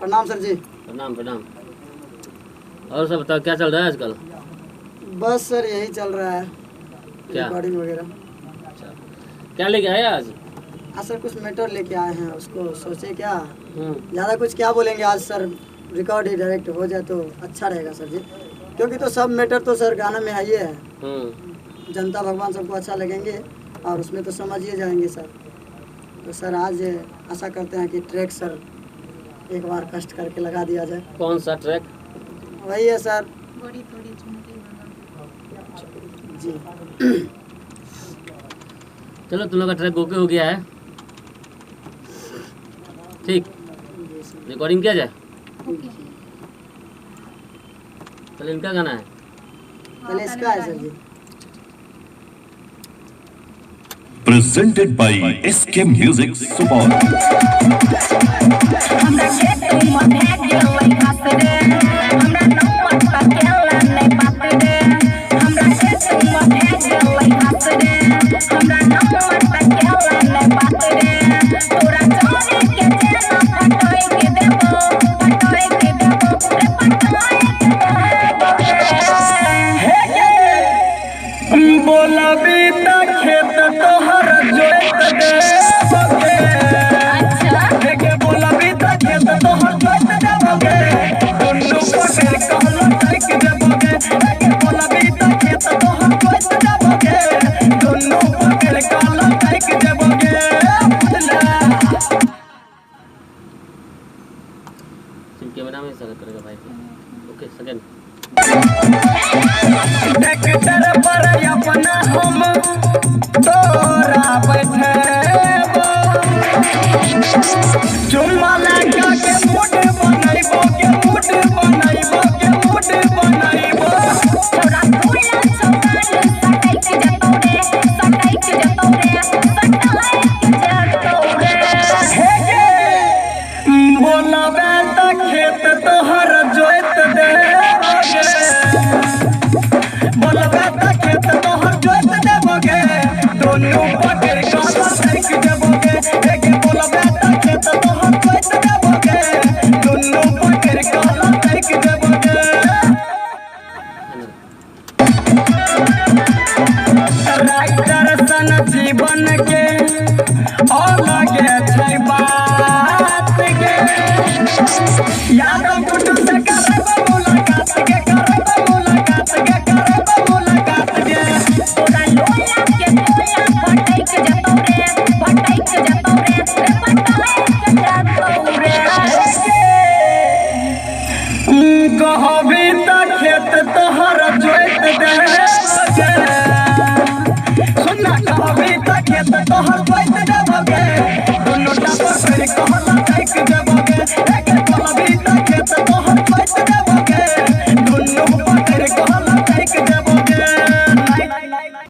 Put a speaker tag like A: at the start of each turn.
A: प्रणाम सर जी।
B: प्रणाम प्रणाम। और सब बताओ क्या चल रहा है आजकल?
A: बस सर यही चल रहा है,
B: क्या
A: रिकॉर्डिंग वगैरह।
B: अच्छा, क्या लेके आए आज?
A: आज सर कुछ मैटर लेके आए हैं, उसको सोचे क्या
B: हम्म,
A: ज़्यादा कुछ क्या बोलेंगे आज सर, रिकॉर्ड ही डायरेक्ट हो जाए तो अच्छा रहेगा सर जी, क्योंकि तो सब मैटर तो सर गाना में है ही है, जनता भगवान सबको अच्छा लगेंगे और उसमें तो समझ ही जाएंगे सर। तो सर आज आशा करते हैं कि ट्रैक सर एक बार कष्ट करके लगा दिया जाए।
B: कौन सा ट्रैक?
A: वही है सर जी।
B: चलो तुम लोग का ट्रैक ओके हो गया है, ठीक, रिकॉर्डिंग किया जाए। चलो इनका गाना है,
A: पहले इसका है sir ji.
C: Presented by SK Music Support.
B: Camera में सर करेगा भाई। Okay second.
D: ट्रैक्टर पर अपना हम तोरा बैठेबो, चुम्मा लगा के मूड बनाइबो, के मूड बनाइबो, के मूड बनाइबो। तोरा फूला सवाल सटाई के जतो रे, सटाई के जतो रे, सटाई के जतो रे। हे गे बोलाबे त खेत तोहर जोइत देबोगे, बोलाबे त खेत तोहर जोइत देबोगे, दोनों पकड़ काला तक देबोगे। हे गे बोलाबे त खेत तोहर जोइत देबोगे, दोनों पकड़ काला तक देबोगे। राइटर सन जीवन के अलगे छै बात गे, यादव कुटुम से करब मुलाकात गे, करब मुलाकात गे, करब मुलाकात गे। तोरा लोला के तोला फटाई के जतो रे, फटाई के जतो रे, रे फटाई के जतो रे। कहबी त खेत तोहर जोइत देबोगे, सुनना कहबी त खेत तोहर जोइत देबोगे, दुनू टा पर कहला तक देबोगे। एक कहबी त खेत तोहर जोइत देबोगे।